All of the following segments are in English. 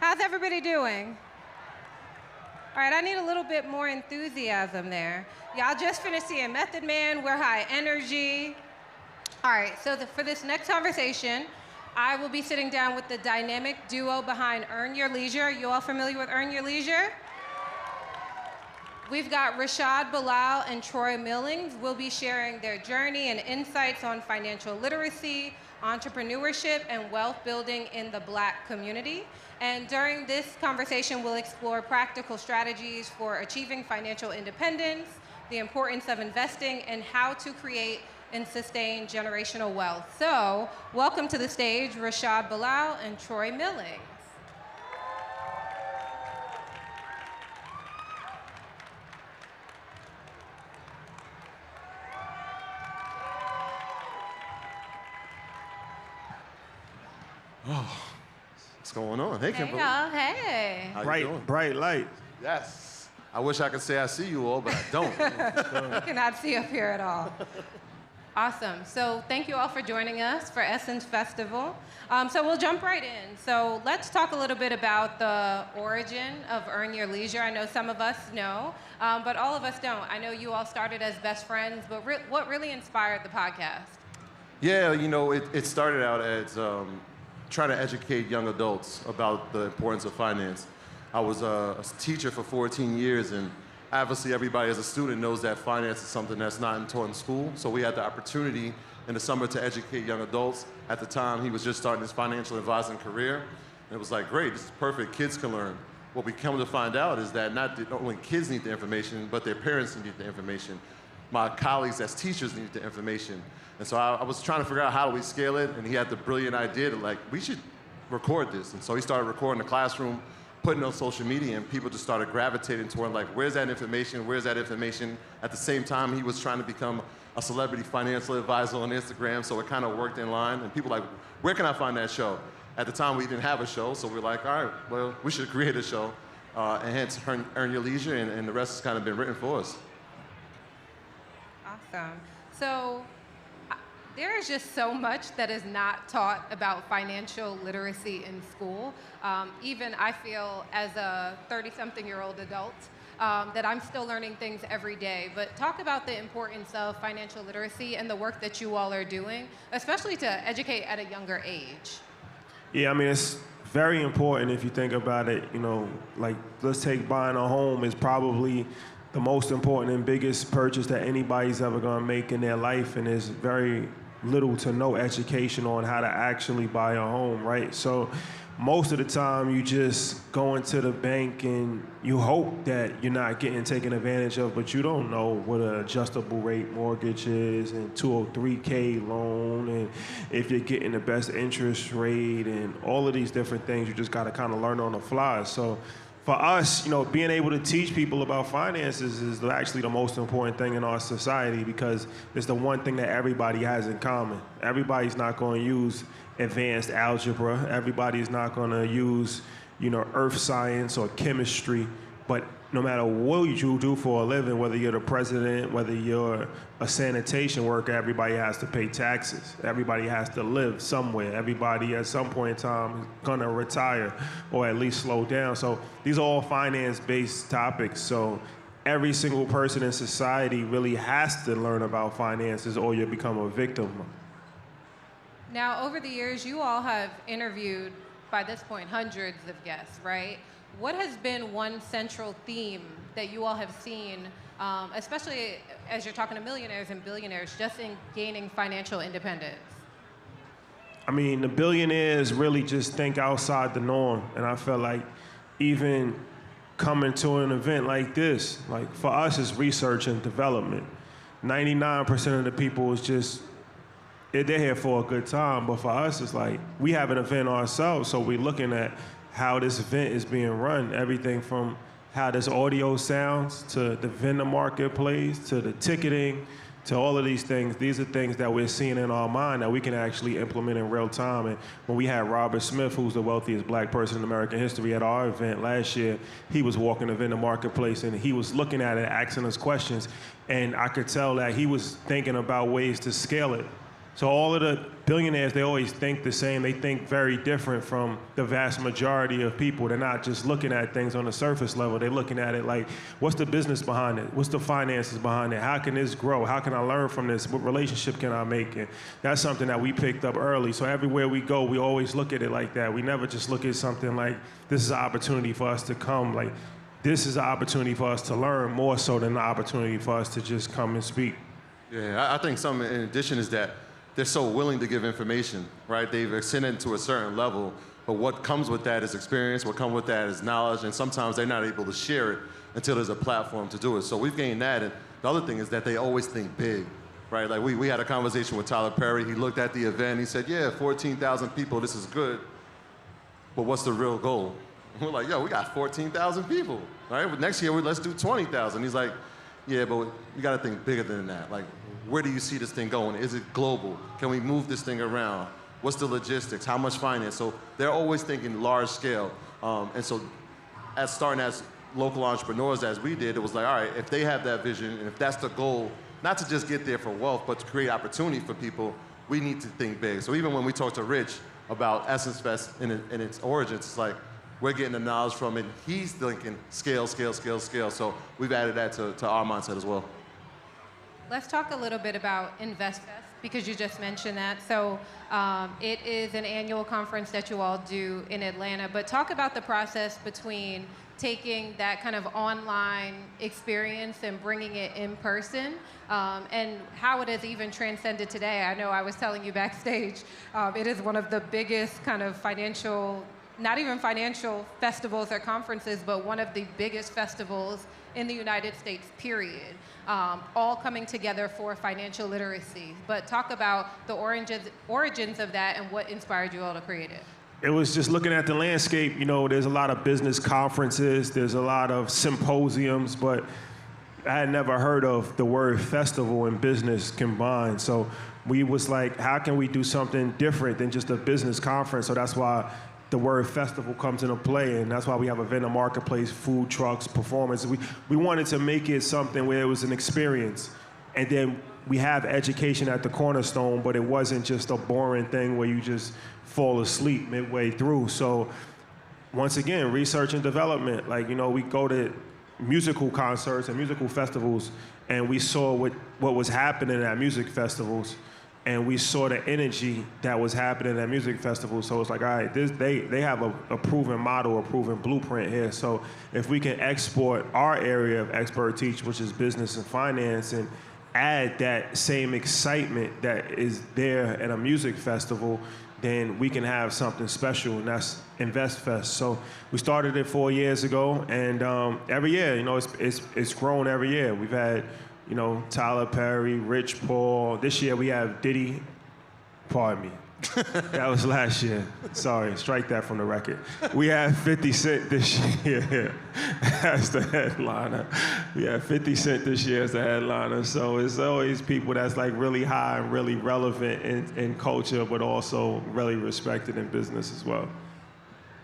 How's everybody doing? All right, I need a little bit more enthusiasm there. Y'all just finished seeing Method Man, we're high energy. All right, so for this next conversation, I will be sitting down with the dynamic duo behind Earn Your Leisure. Are you all familiar with Earn Your Leisure? We've got Rashad Bilal and Troy Millings. Will be sharing their journey and insights on financial literacy, entrepreneurship, and wealth building in the Black community. And during this conversation, we'll explore practical strategies for achieving financial independence, the importance of investing, and how to create and sustain generational wealth. So, welcome to the stage, Rashad Bilal and Troy Millings. Oh, what's going on? Hey, Kimberly. Y'all, hey. How you doing? Bright light. Yes. I wish I could say I see you all, but I don't. You cannot see up here at all. Awesome. So thank you all for joining us for Essence Festival. So we'll jump right in. So let's talk a little bit about the origin of Earn Your Leisure. I know some of us know, but all of us don't. I know you all started as best friends, but what really inspired the podcast? Yeah, you know, it started out as trying to educate young adults about the importance of finance. I was a teacher for 14 years, and obviously everybody as a student knows that finance is something that's not taught in school. So we had the opportunity in the summer to educate young adults. At the time, he was just starting his financial advising career. And it was like, great, this is perfect, kids can learn. What we come to find out is that not only kids need the information, but their parents need the information. My colleagues as teachers need the information. And so I was trying to figure out how do we scale it, and he had the brilliant idea that, like, we should record this. And so he started recording the classroom, putting it on social media, and people just started gravitating toward, like, where's that information, where's that information? At the same time, he was trying to become a celebrity financial advisor on Instagram, so it kind of worked in line. And people were like, where can I find that show? At the time, we didn't have a show, so we're like, all right, well, we should create a show, and hence Earn Your Leisure, and the rest has kind of been written for us. Awesome. So there is just so much that is not taught about financial literacy in school. Even I feel as a 30-something-year-old adult that I'm still learning things every day. But talk about the importance of financial literacy and the work that you all are doing, especially to educate at a younger age. Yeah, I mean, it's very important if you think about it. You know, like, let's take buying a home is probably the most important and biggest purchase that anybody's ever gonna make in their life, and there's very little to no education on how to actually buy a home, right? So most of the time you just go into the bank and you hope that you're not getting taken advantage of, but you don't know what an adjustable rate mortgage is and 203K loan, and if you're getting the best interest rate and all of these different things. You just gotta kind of learn on the fly. So for us, you know, being able to teach people about finances is actually the most important thing in our society, because it's the one thing that everybody has in common. Everybody's not going to use advanced algebra. Everybody's not going to use, you know, earth science or chemistry. But no matter what you do for a living, whether you're the president, whether you're a sanitation worker, everybody has to pay taxes. Everybody has to live somewhere. Everybody at some point in time is gonna retire or at least slow down. So these are all finance-based topics. So every single person in society really has to learn about finances, or you become a victim. Now, over the years, you all have interviewed, by this point, hundreds of guests, right? What has been one central theme that you all have seen, especially as you're talking to millionaires and billionaires, just in gaining financial independence? I mean, the billionaires really just think outside the norm. And I felt like even coming to an event like this, like, for us, it's research and development. 99% of the people is just, they're here for a good time. But for us, it's like, we have an event ourselves, so we're looking at how this event is being run, everything from how this audio sounds to the vendor marketplace to the ticketing to all of these things. These are things that we're seeing in our mind that we can actually implement in real time. And when we had Robert Smith, who's the wealthiest Black person in American history, at our event last year, he was walking the vendor marketplace and he was looking at it, asking us questions, and I could tell that he was thinking about ways to scale it. So all of the billionaires, they always think the same. They think very different from the vast majority of people. They're not just looking at things on the surface level. They're looking at it like, what's the business behind it? What's the finances behind it? How can this grow? How can I learn from this? What relationship can I make? And that's something that we picked up early. So everywhere we go, we always look at it like that. We never just look at something like, this is an opportunity for us to come. Like, this is an opportunity for us to learn more so than an opportunity for us to just come and speak. Yeah, I think something in addition is that they're so willing to give information, right? They've ascended to a certain level, but what comes with that is experience, what comes with that is knowledge, and sometimes they're not able to share it until there's a platform to do it. So we've gained that, and the other thing is that they always think big, right? Like we had a conversation with Tyler Perry. He looked at the event, he said, yeah, 14,000 people, this is good, but what's the real goal? We're like, yo, we got 14,000 people, right? Next year, let's do 20,000. He's like, yeah, but you gotta think bigger than that. Like, where do you see this thing going? Is it global? Can we move this thing around? What's the logistics? How much finance? So they're always thinking large scale. And so starting as local entrepreneurs as we did, it was like, all right, if they have that vision and if that's the goal, not to just get there for wealth, but to create opportunity for people, we need to think big. So even when we talk to Rich about Essence Fest and its origins, it's like, we're getting the knowledge from it. He's thinking scale, scale, scale, scale. So we've added that to our mindset as well. Let's talk a little bit about InvestFest, because you just mentioned that. So it is an annual conference that you all do in Atlanta, but talk about the process between taking that kind of online experience and bringing it in person, and how it has even transcended today. I know I was telling you backstage, it is one of the biggest kind of financial, not even financial festivals or conferences, but one of the biggest festivals in the United States, period. All coming together for financial literacy. But talk about the origins of that and what inspired you all to create it. It was just looking at the landscape. You know, there's a lot of business conferences, there's a lot of symposiums, but I had never heard of the word festival and business combined. So we was like, how can we do something different than just a business conference? So that's why the word festival comes into play, and that's why we have a vendor marketplace, food trucks, performance. We wanted to make it something where it was an experience, and then we have education at the cornerstone, but it wasn't just a boring thing where you just fall asleep midway through. So once again, research and development. Like, you know, we go to musical concerts and musical festivals, and we saw what was happening at music festivals. And we saw the energy that was happening at music festivals. So it's like, all right, they have a proven model, a proven blueprint here. So if we can export our area of expertise, which is business and finance, and add that same excitement that is there at a music festival, then we can have something special, and that's InvestFest. So we started it 4 years ago, and every year, you know, it's grown every year. We've had, you know, Tyler Perry, Rich Paul. This year we have Diddy. Pardon me. That was last year. Sorry, strike that from the record. We have 50 Cent this year as the headliner. We have 50 Cent this year as the headliner. So it's always people that's like really high and really relevant in culture, but also really respected in business as well.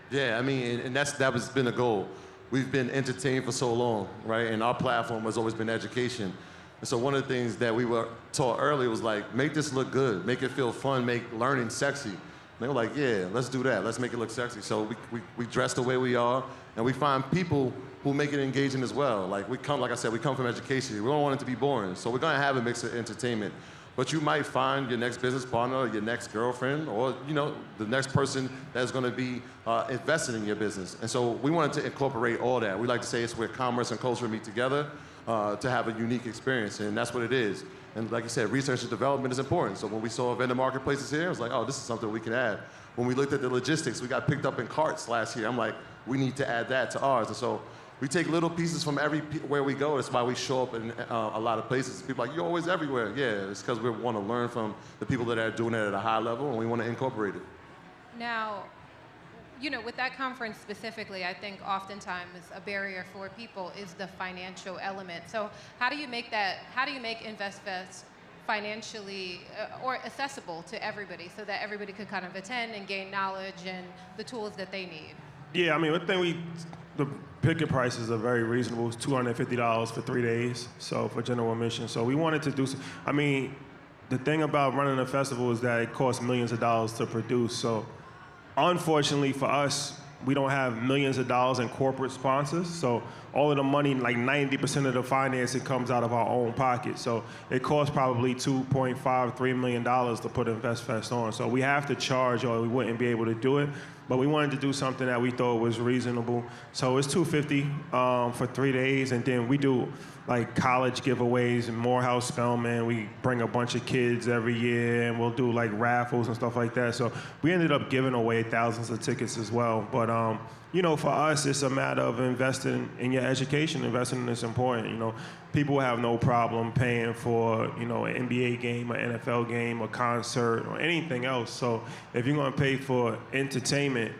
Yeah, I mean, and that has been a goal. We've been entertained for so long, right? And our platform has always been education. And so one of the things that we were taught early was like, make this look good, make it feel fun, make learning sexy. And they were like, yeah, let's do that. Let's make it look sexy. So we dress the way we are, and we find people who make it engaging as well. Like like I said, we come from education. We don't want it to be boring. So we're gonna have a mix of entertainment. But you might find your next business partner, your next girlfriend, or you know, the next person that's gonna be invested in your business. And so we wanted to incorporate all that. We like to say it's where commerce and culture meet together to have a unique experience, and that's what it is. And like you said, research and development is important. So when we saw vendor marketplaces here, it was like, oh, this is something we can add. When we looked at the logistics, we got picked up in carts last year. I'm like, we need to add that to ours. And so we take little pieces from everywhere we go. That's why we show up in a lot of places. People are like, you're always everywhere. Yeah, it's because we want to learn from the people that are doing it at a high level, and we want to incorporate it. Now, you know, with that conference specifically, I think oftentimes a barrier for people is the financial element. So how do you make InvestFest financially or accessible to everybody so that everybody could kind of attend and gain knowledge and the tools that they need? Yeah, I mean, I think the ticket prices are very reasonable. It's $250 for 3 days, so for general admission. So we wanted to do, I mean, the thing about running a festival is that it costs millions of dollars to produce. So unfortunately for us, we don't have millions of dollars in corporate sponsors. So all of the money, like 90% of the financing comes out of our own pocket. So it costs probably $2.5, $3 million to put InvestFest on. So we have to charge or we wouldn't be able to do it. But we wanted to do something that we thought was reasonable. So it's $250 for 3 days, and then we do like college giveaways in Morehouse Spelman. We bring a bunch of kids every year, and we'll do like raffles and stuff like that. So we ended up giving away thousands of tickets as well. But you know, for us, it's a matter of investing in your education. Investing is important. You know, people have no problem paying for, you know, an NBA game, an NFL game, a concert, or anything else. So if you're going to pay for entertainment,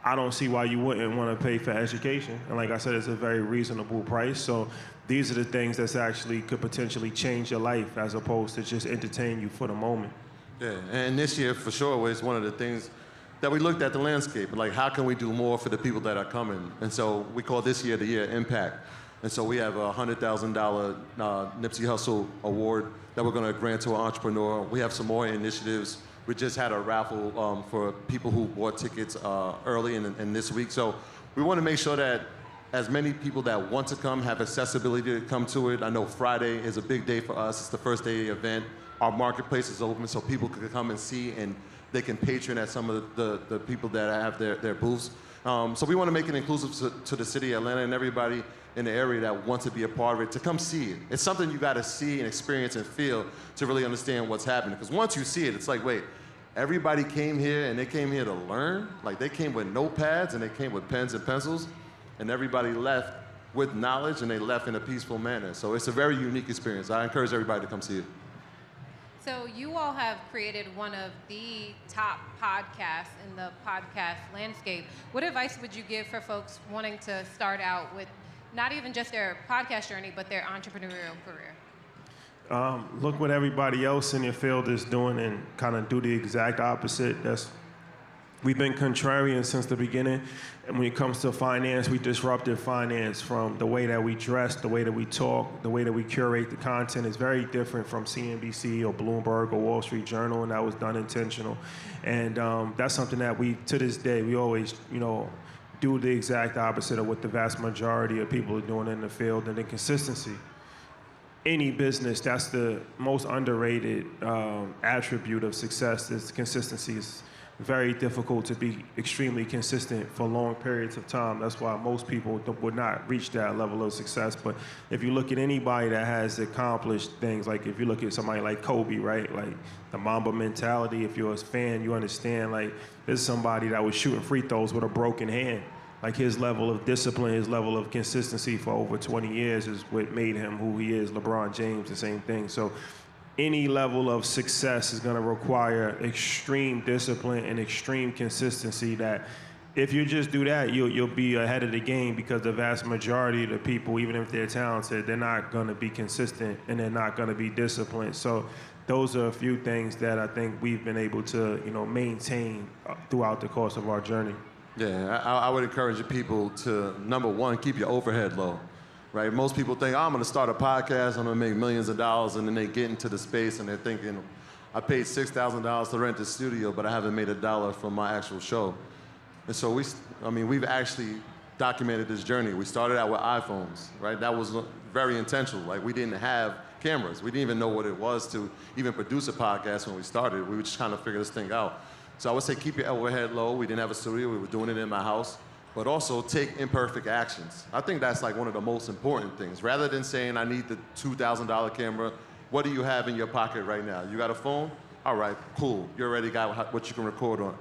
I don't see why you wouldn't want to pay for education. And like I said, it's a very reasonable price. So these are the things that actually could potentially change your life as opposed to just entertain you for the moment. Yeah, and this year for sure was one of the things that we looked at the landscape, like how can we do more for the people that are coming? And so we call this year the year Impact. And so we have a $100,000 Nipsey Hussle award that we're gonna grant to an entrepreneur. We have some more initiatives. We just had a raffle for people who bought tickets early in this week. So we wanna make sure that as many people that want to come have accessibility to come to it. I know Friday is a big day for us. It's the first day of the event. Our marketplace is open so people can come and see, and they can patron at some of the people that have their booths. So we want to make it inclusive to the city of Atlanta and everybody in the area that wants to be a part of it to come see it. It's something you got to see and experience and feel to really understand what's happening. Because once you see it, it's like, wait, everybody came here and they came here to learn? Like they came with notepads and they came with pens and pencils, and everybody left with knowledge and they left in a peaceful manner. So it's a very unique experience. I encourage everybody to come see it. So you all have created one of the top podcasts in the podcast landscape. What advice would you give for folks wanting to start out with not even just their podcast journey, but their entrepreneurial career? Look what everybody else in your field is doing and kind of do the exact opposite. We've been contrarian since the beginning, and when it comes to finance, we disrupted finance from the way that we dress, the way that we talk, the way that we curate the content is very different from CNBC or Bloomberg or Wall Street Journal, and that was done intentional. And that's something that to this day, we always, you know, do the exact opposite of what the vast majority of people are doing in the field, and then consistency. Any business, that's the most underrated attribute of success is consistency. It's very difficult to be extremely consistent for long periods of time. That's why most people would not reach that level of success. But if you look at anybody that has accomplished things, like if you look at somebody like Kobe, right? Like the Mamba mentality, if you're a fan, you understand, like this is somebody that was shooting free throws with a broken hand. Like his level of discipline, his level of consistency for over 20 years is what made him who he is. LeBron James, the same thing. So any level of success is going to require extreme discipline and extreme consistency that if you just do that, you'll be ahead of the game, because the vast majority of the people, even if they're talented, they're not going to be consistent and they're not going to be disciplined. So those are a few things that I think we've been able to, you know, maintain throughout the course of our journey. Yeah, I would encourage people to, number one, keep your overhead low. Right? Most people think, oh, I'm going to start a podcast, I'm going to make millions of dollars, and then they get into the space and they're thinking, I paid $6,000 to rent the studio, but I haven't made $1 from my actual show. And so we've actually documented this journey. We started out with iPhones, right? That was very intentional. Like we didn't have cameras. We didn't even know what it was to even produce a podcast when we started. We were just trying to figure this thing out. So I would say keep your overhead low. We didn't have a studio. We were doing it in my house. But also take imperfect actions. I think that's like one of the most important things. Rather than saying, I need the $2,000 camera, what do you have in your pocket right now? You got a phone? All right, cool. You already got what you can record on.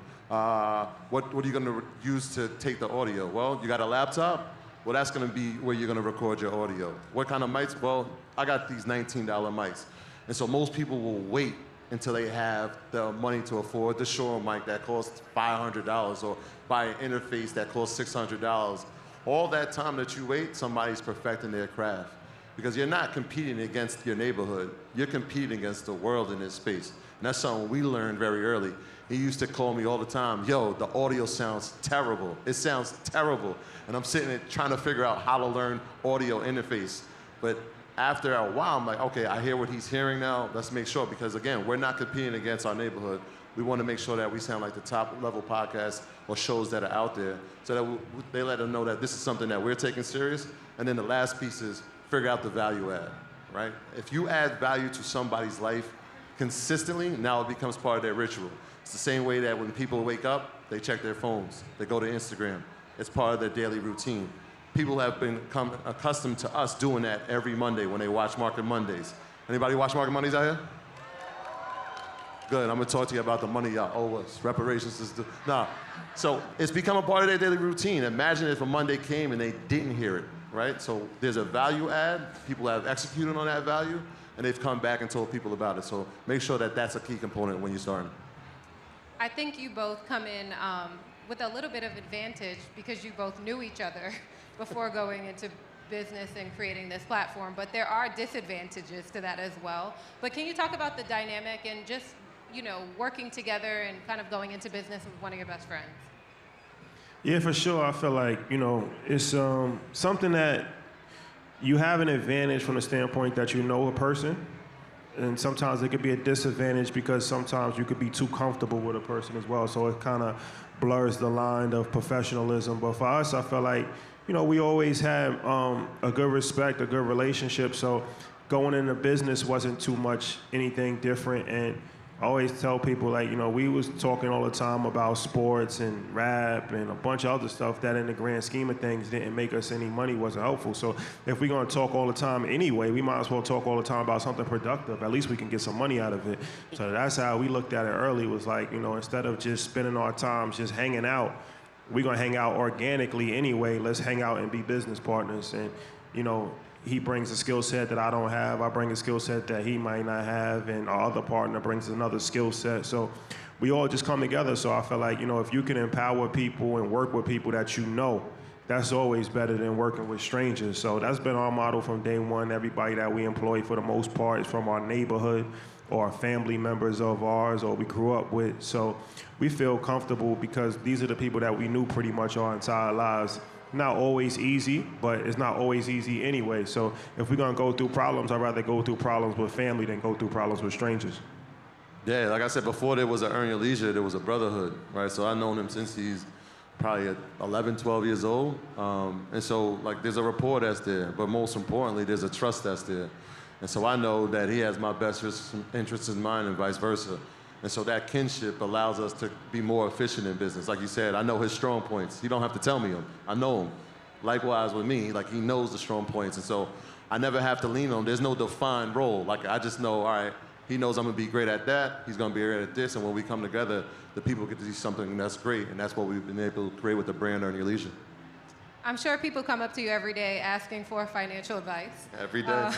What are you gonna use to take the audio? Well, you got a laptop? Well, that's gonna be where you're gonna record your audio. What kind of mics? Well, I got these $19 mics. And so most people will wait until they have the money to afford the Shure mic that costs $500 or buy an interface that costs $600. All that time that you wait, somebody's perfecting their craft. Because you're not competing against your neighborhood, you're competing against the world in this space. And that's something we learned very early. He used to call me all the time, yo, the audio sounds terrible. It sounds terrible. And I'm sitting there trying to figure out how to learn audio interface. But after a while, I'm like, okay, I hear what he's hearing now. Let's make sure, because again, we're not competing against our neighborhood. We want to make sure that we sound like the top level podcasts or shows that are out there, so that they let them know that this is something that we're taking serious. And then the last piece is figure out the value add, right? If you add value to somebody's life consistently, now it becomes part of their ritual. It's the same way that when people wake up, they check their phones, they go to Instagram. It's part of their daily routine. People have become accustomed to us doing that every Monday when they watch Market Mondays. Anybody watch Market Mondays out here? Good, I'm gonna talk to you about the money y'all owe us. Reparations is nah. So it's become a part of their daily routine. Imagine if a Monday came and they didn't hear it, right? So there's a value add. People have executed on that value, and they've come back and told people about it. So make sure that that's a key component when you're starting. I think you both come in with a little bit of advantage because you both knew each other before going into business and creating this platform, but there are disadvantages to that as well. But can you talk about the dynamic and just, you know, working together and kind of going into business with one of your best friends? Yeah, for sure. I feel like, you know, it's something that you have an advantage from the standpoint that you know a person, and sometimes it could be a disadvantage because sometimes you could be too comfortable with a person as well. So it kind of blurs the line of professionalism. But for us, I feel like, you know, we always had a good respect, a good relationship. So going into business wasn't too much anything different. And I always tell people, like, you know, we was talking all the time about sports and rap and a bunch of other stuff that in the grand scheme of things didn't make us any money, wasn't helpful. So if we're gonna talk all the time anyway, we might as well talk all the time about something productive. At least we can get some money out of it. So that's how we looked at it early, was like, you know, instead of just spending our time just hanging out, we're gonna hang out organically anyway. Let's hang out and be business partners. And, you know, he brings a skill set that I don't have. I bring a skill set that he might not have, and our other partner brings another skill set. So we all just come together. So I feel like, you know, if you can empower people and work with people that you know, that's always better than working with strangers. So that's been our model from day one. Everybody that we employ, for the most part, is from our neighborhood or family members of ours or we grew up with. So we feel comfortable because these are the people that we knew pretty much our entire lives. Not always easy, but it's not always easy anyway. So if we're gonna go through problems, I'd rather go through problems with family than go through problems with strangers. Yeah, like I said before, there was an Earn Your Leisure, there was a brotherhood, right? So I've known him since he's probably 11, 12 years old. And so, like, there's a rapport that's there, but most importantly, there's a trust that's there. And so I know that he has my best interests in mind and vice versa. And so that kinship allows us to be more efficient in business. Like you said, I know his strong points. He don't have to tell me them. I know them. Likewise with me, like, he knows the strong points. And so I never have to lean on him. There's no defined role. Like, I just know, all right, he knows I'm gonna be great at that. He's gonna be great at this. And when we come together, the people get to see something that's great. And that's what we've been able to create with the brand Earn Your Leisure. I'm sure people come up to you every day asking for financial advice. Every day.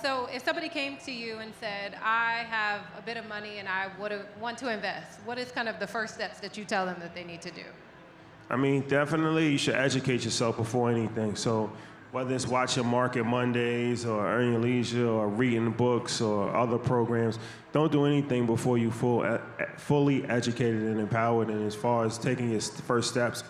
So if somebody came to you and said, I have a bit of money and I want to invest, what is kind of the first steps that you tell them that they need to do? I mean, definitely you should educate yourself before anything. So whether it's watching Market Mondays or Earn Your Leisure or reading books or other programs, don't do anything before you fully educated and empowered. And as far as taking your first steps,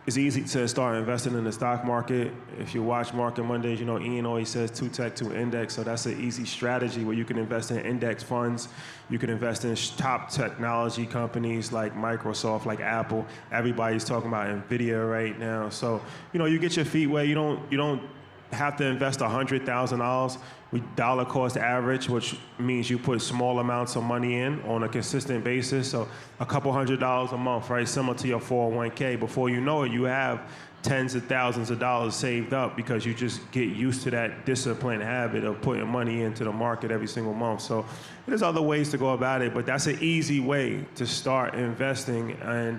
it's easy to start investing in the stock market. If you watch Market Mondays, you know, Ian always says 2 tech, 2 index. So that's an easy strategy where you can invest in index funds. You can invest in top technology companies like Microsoft, like Apple. Everybody's talking about NVIDIA right now. So, you know, you get your feet wet. You don't have to invest $100,000. We dollar cost average, which means you put small amounts of money in on a consistent basis. So a couple $100s a month, right? Similar to your 401k. Before you know it, you have tens of thousands of dollars saved up because you just get used to that disciplined habit of putting money into the market every single month. So there's other ways to go about it, but that's an easy way to start investing. And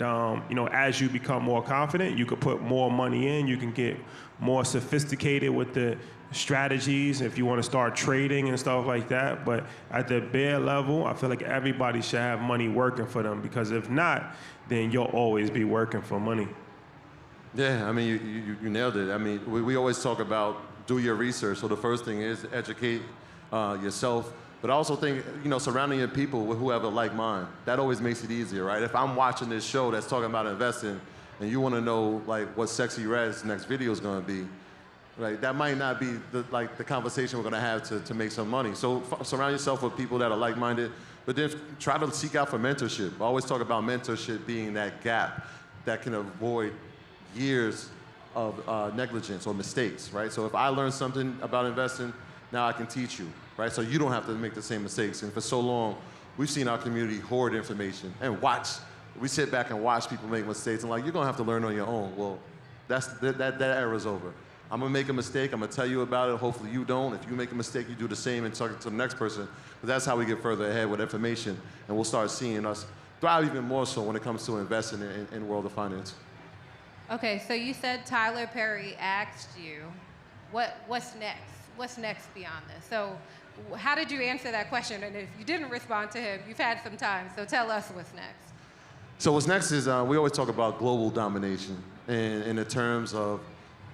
you know, as you become more confident, you can put more money in, you can get more sophisticated with the strategies if you want to start trading and stuff like that. But at the bare level, I feel like everybody should have money working for them, because if not, then you'll always be working for money. Yeah, I mean, you nailed it. I mean, we always talk about do your research. So the first thing is educate yourself, but I also think, you know, surrounding your people with who have a like mind. That always makes it easier, right? If I'm watching this show that's talking about investing and you want to know, like, what Sexy Red's next video is going to be, right? That might not be the conversation we're gonna have to make some money. So surround yourself with people that are like-minded, but then try to seek out for mentorship. I always talk about mentorship being that gap that can avoid years of negligence or mistakes, right? So if I learn something about investing, now I can teach you, right? So you don't have to make the same mistakes. And for so long, we've seen our community hoard information and watch. We sit back and watch people make mistakes and like, you're gonna have to learn on your own. Well, that era's over. I'm gonna make a mistake, I'm gonna tell you about it, hopefully you don't. If you make a mistake, you do the same and talk it to the next person. But that's how we get further ahead with information, and we'll start seeing us thrive even more so when it comes to investing in the world of finance. Okay, so you said Tyler Perry asked you, what's next? What's next beyond this? So how did you answer that question? And if you didn't respond to him, you've had some time, so tell us what's next. So what's next is, we always talk about global domination in the terms of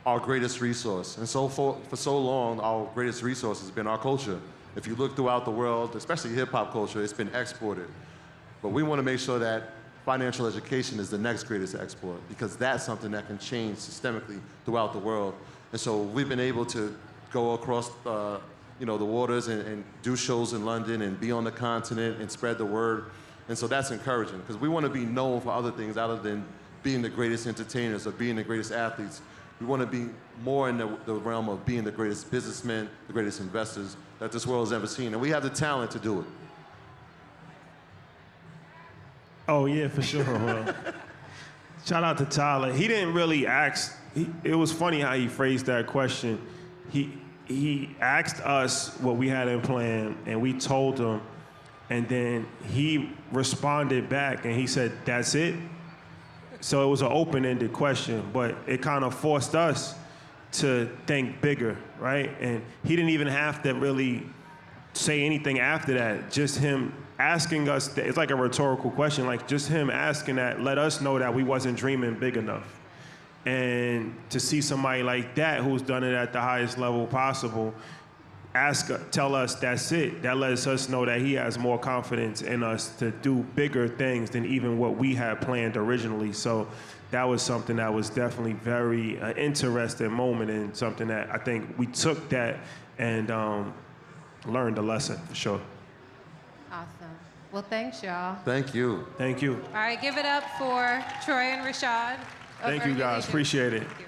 our greatest resource. And so for so long, our greatest resource has been our culture. If you look throughout the world, especially hip-hop culture, it's been exported. But we want to make sure that financial education is the next greatest export, because that's something that can change systemically throughout the world. And so we've been able to go across the waters and do shows in London and be on the continent and spread the word. And so that's encouraging, because we want to be known for other things other than being the greatest entertainers or being the greatest athletes. We want to be more in the realm of being the greatest businessmen, the greatest investors that this world has ever seen. And we have the talent to do it. Oh, yeah, for sure. Well, shout out to Tyler. He didn't really ask. It was funny how he phrased that question. He asked us what we had in plan, and we told him, and then he responded back, and he said, "That's it?" So it was an open-ended question, but it kind of forced us to think bigger, right? And he didn't even have to really say anything after that. Just him asking us, it's like a rhetorical question, like just him asking that let us know that we wasn't dreaming big enough. And to see somebody like that who's done it at the highest level possible tell us that's it, that lets us know that he has more confidence in us to do bigger things than even what we had planned originally. So that was something that was definitely very interesting moment, and something that I think we took that and learned a lesson for sure. Awesome. Well, thanks, y'all. Thank you. Thank you. All right, give it up for Troy and Rashad. Thank you, guys. Appreciate it. Thank you.